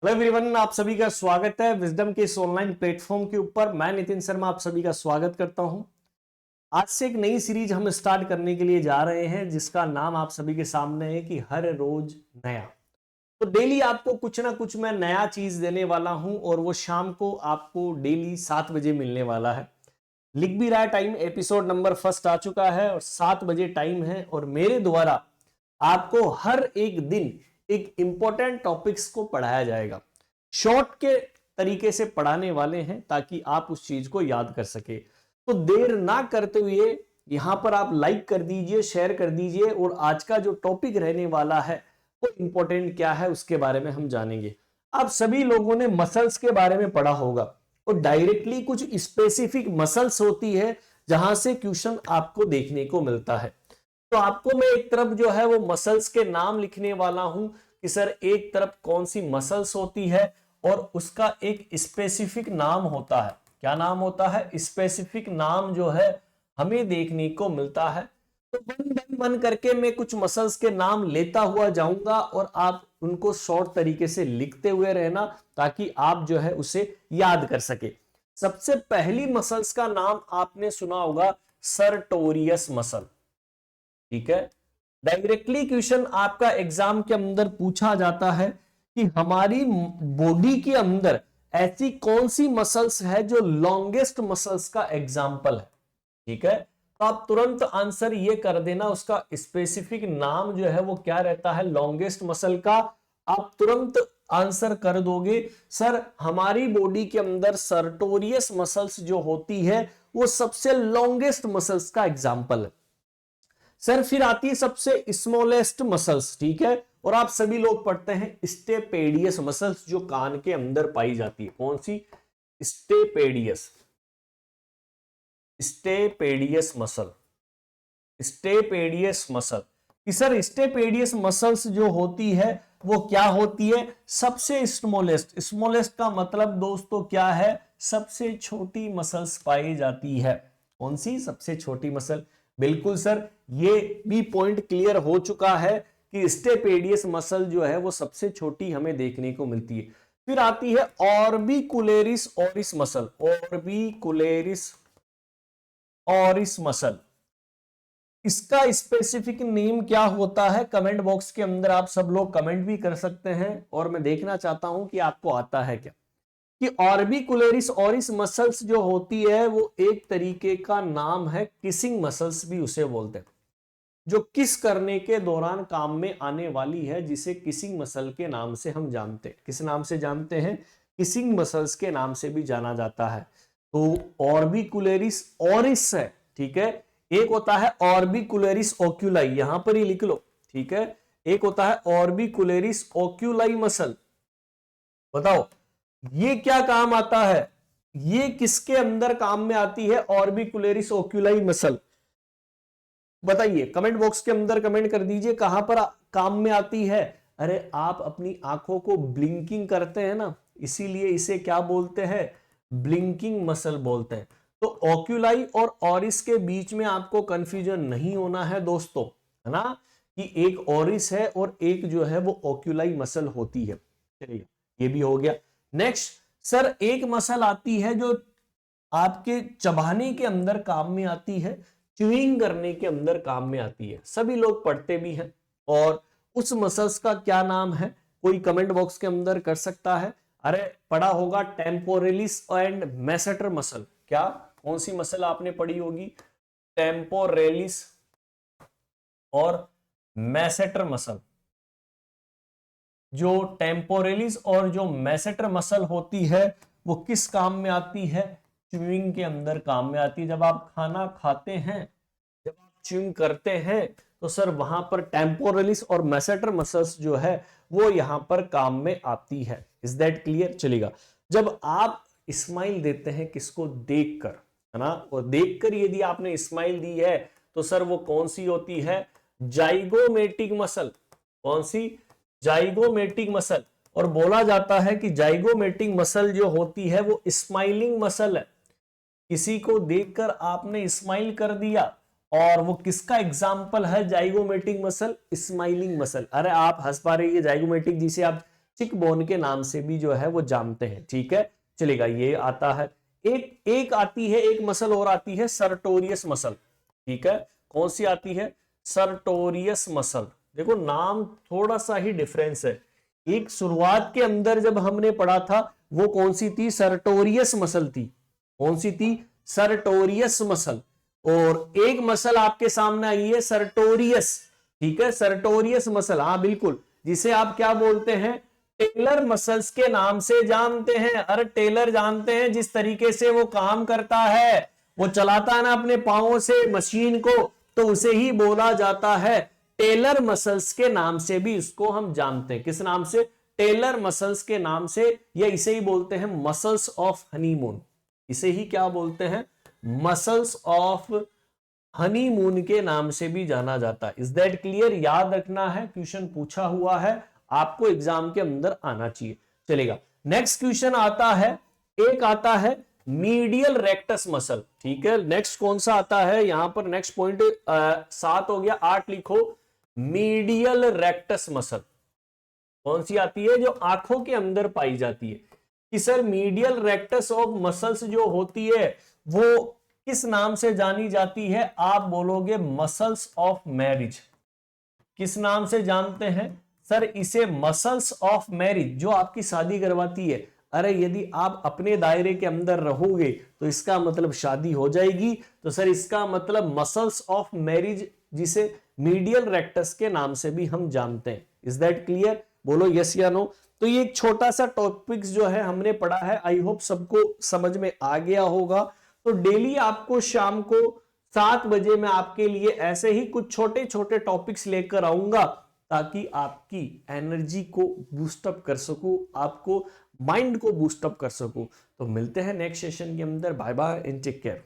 Hello everyone, आप सभी का स्वागत है विजडम के इस ऑनलाइन प्लेटफॉर्म के ऊपर। मैं नितिन शर्मा आप सभी का स्वागत करता हूं। आज से एक नई सीरीज हम स्टार्ट करने के लिए जा रहे हैं जिसका नाम आप सभी के सामने है कि हर रोज नया। तो डेली आपको कुछ ना कुछ मैं नया चीज देने वाला हूं और वो शाम को आपको डेली 7 बजे मिलने वाला है। लिख भी रहा है टाइम, एपिसोड नंबर फर्स्ट आ चुका है और 7 बजे टाइम है और मेरे द्वारा आपको हर एक दिन एक इंपॉर्टेंट टॉपिक्स को पढ़ाया जाएगा। शॉर्ट के तरीके से पढ़ाने वाले हैं ताकि आप उस चीज को याद कर सके। तो देर ना करते हुए यहां पर आप लाइक कर दीजिए, शेयर कर दीजिए और आज का जो टॉपिक रहने वाला है वो इंपॉर्टेंट क्या है उसके बारे में हम जानेंगे। आप सभी लोगों ने मसल्स के बारे में पढ़ा होगा और डायरेक्टली कुछ स्पेसिफिक मसल्स होती है जहां से क्वेश्चन आपको देखने को मिलता है। तो आपको मैं एक तरफ जो है वो मसल्स के नाम लिखने वाला हूं कि सर एक तरफ कौन सी मसल्स होती है और उसका एक स्पेसिफिक नाम होता है। क्या नाम होता है? स्पेसिफिक नाम जो है हमें देखने को मिलता है। तो वन करके मैं कुछ मसल्स के नाम लेता हुआ जाऊंगा और आप उनको शॉर्ट तरीके से लिखते हुए रहना ताकि आप जो है उसे याद कर सके। सबसे पहली मसल्स का नाम आपने सुना होगा सर्टोरियस मसल। ठीक है, डायरेक्टली क्वेश्चन आपका एग्जाम के अंदर पूछा जाता है कि हमारी बॉडी के अंदर ऐसी कौन सी मसल्स है जो लॉन्गेस्ट मसल्स का एग्जाम्पल है। ठीक है, तो आप तुरंत आंसर ये कर देना, उसका स्पेसिफिक नाम जो है वो क्या रहता है लॉन्गेस्ट मसल का। आप तुरंत आंसर कर दोगे सर हमारी बॉडी के अंदर सर्टोरियस मसल्स जो होती है वो सबसे लॉन्गेस्ट मसल्स का एग्जाम्पल है। सर फिर आती है सबसे स्मॉलेस्ट मसल्स। ठीक है, और आप सभी लोग पढ़ते हैं स्टेपेडियस मसल्स जो कान के अंदर पाई जाती है। कौन सी? Stapedius. Stapedius muscle. Stapedius muscle कि सर स्टेपेडियस मसल्स जो होती है वो क्या होती है? सबसे स्मॉलेस्ट। स्मॉलेस्ट का मतलब दोस्तों क्या है? सबसे छोटी मसल्स पाई जाती है। कौन सी? सबसे छोटी मसल। बिल्कुल सर, ये भी पॉइंट क्लियर हो चुका है कि स्टेपेडियस मसल जो है वो सबसे छोटी हमें देखने को मिलती है। फिर आती है ऑर्बिकुलेरिस ऑरिस मसल। ऑर्बिकुलेरिस ऑरिस मसल, इसका स्पेसिफिक नेम क्या होता है? कमेंट बॉक्स के अंदर आप सब लोग कमेंट भी कर सकते हैं और मैं देखना चाहता हूं कि आपको आता है क्या। कि ऑर्बिकुलेरिस ऑरिस मसल्स जो होती है वो एक तरीके का नाम है, किसिंग मसल्स भी उसे बोलते हैं, जो किस करने के दौरान काम में आने वाली है, जिसे किसिंग मसल के नाम से हम जानते हैं। किस नाम से जानते हैं? किसिंग मसल्स के नाम से भी जाना जाता है। तो ऑर्बिकुलेरिस ऑरिस है। ठीक है, एक होता है ऑर्बिकुलेरिस ओक्यूलाई, यहां पर ही लिख लो। ठीक है, एक होता है ऑर्बिकुलेरिस ओक्यूलाई मसल। बताओ ये क्या काम आता है? ये किसके अंदर काम में आती है? ऑर्बिकुलेरिस ओक्यूलाई मसल। बताइए, कमेंट बॉक्स के अंदर कमेंट कर दीजिए कहां पर काम में आती है। अरे आप अपनी आंखों को ब्लिंकिंग करते हैं ना, इसीलिए इसे क्या बोलते हैं? ब्लिंकिंग मसल बोलते हैं। तो ओक्यूलाई और ऑरिस के बीच में आपको कंफ्यूजन नहीं होना है दोस्तों, है ना, कि एक ऑरिस है और एक जो है वो ओक्यूलाई मसल होती है। चलिए ये भी हो गया। नेक्स्ट सर एक मसल आती है जो आपके चबाने के अंदर काम में आती है, च्यूइंग करने के अंदर काम में आती है, सभी लोग पढ़ते भी हैं। और उस मसल्स का क्या नाम है? कोई कमेंट बॉक्स के अंदर कर सकता है। अरे पढ़ा होगा टेम्पोरेलिस एंड मैसेटर मसल। क्या? कौन सी मसल आपने पढ़ी होगी? टेम्पोरेलिस और मैसेटर मसल। जो टेम्पोरेलिस और जो मैसेटर मसल होती है वो किस काम में आती है? च्यूइंग के अंदर काम में आती है। जब आप खाना खाते हैं, जब आप च्यूइंग करते हैं तो सर वहां पर टेम्पोरेलिस और मैसेटर मसल्स जो है वो यहां पर काम में आती है। Is that clear? चलेगा। जब आप स्माइल देते हैं किसको? देखकर, है ना, और देखकर यदि आपने स्माइल दी है तो सर वो कौन सी होती है? Zygomatic muscle. कौन सी? Zygomatic muscle. और बोला जाता है कि जाइगोमेटिक मसल जो होती है वो स्माइलिंग मसल है। किसी को देखकर आपने स्माइल कर दिया और वो किसका एग्जाम्पल है? Zygomatic muscle, smiling muscle. अरे आप हंस पा रही है जाइगोमेटिक जिसे आप चिक बोन के नाम से भी जो है वो जानते हैं। ठीक है, चलेगा, ये आता है। एक आती है, एक मसल और आती है सर्टोरियस मसल। ठीक है, कौन सी आती है? Sartorius muscle. देखो नाम थोड़ा सा ही डिफरेंस है। एक शुरुआत के अंदर जब हमने पढ़ा था वो कौन सी थी? सर्टोरियस मसल थी। कौन सी थी? Sartorius muscle. और एक मसल आपके सामने आई है सर्टोरियस। ठीक है, सर्टोरियस मसल, हाँ बिल्कुल, जिसे आप क्या बोलते हैं? टेलर मसल्स के नाम से जानते हैं। अरे टेलर जानते हैं जिस तरीके से वो काम करता है, वो चलाता है ना अपने पांवों से मशीन को, तो उसे ही बोला जाता है टेलर मसल्स के नाम से भी इसको हम जानते हैं। किस नाम से? टेलर मसल्स के नाम से, या इसे ही बोलते हैं मसल्स ऑफ हनीमून। इसे ही क्या बोलते हैं? मसल्स ऑफ हनीमून के नाम से भी जाना जाता है। Is that clear? याद रखना है, क्वेश्चन पूछा हुआ है, आपको एग्जाम के अंदर आना चाहिए। चलेगा, नेक्स्ट क्वेश्चन आता है, एक आता है मीडियल रेक्टस मसल। ठीक है, नेक्स्ट कौन सा आता है यहां पर? नेक्स्ट पॉइंट 7 हो गया, 8 लिखो। मीडियल रेक्टस मसल कौन सी आती है? जो आंखों के अंदर पाई जाती है। कि sir medial rectus of muscles जो होती है वो किस नाम से जानी जाती है? आप बोलोगे मसल्स ऑफ मैरिज। किस नाम से जानते हैं? सर इसे मसल्स ऑफ मैरिज, जो आपकी शादी करवाती है। अरे यदि आप अपने दायरे के अंदर रहोगे तो इसका मतलब शादी हो जाएगी, तो सर इसका मतलब मसल्स ऑफ मैरिज, जिसे मीडियल रेक्टस के नाम से भी हम जानते हैं। Is that clear? बोलो यस या नो। तो ये एक छोटा सा टॉपिक्स जो है हमने पढ़ा है, आई होप सबको समझ में आ गया होगा। तो डेली आपको शाम को 7 बजे मैं आपके लिए ऐसे ही कुछ छोटे छोटे टॉपिक्स लेकर आऊंगा, ताकि आपकी एनर्जी को बूस्टअप कर सकूं, आपको माइंड को बूस्टअप कर सकूं। तो मिलते हैं नेक्स्ट सेशन के अंदर। Bye bye and take care.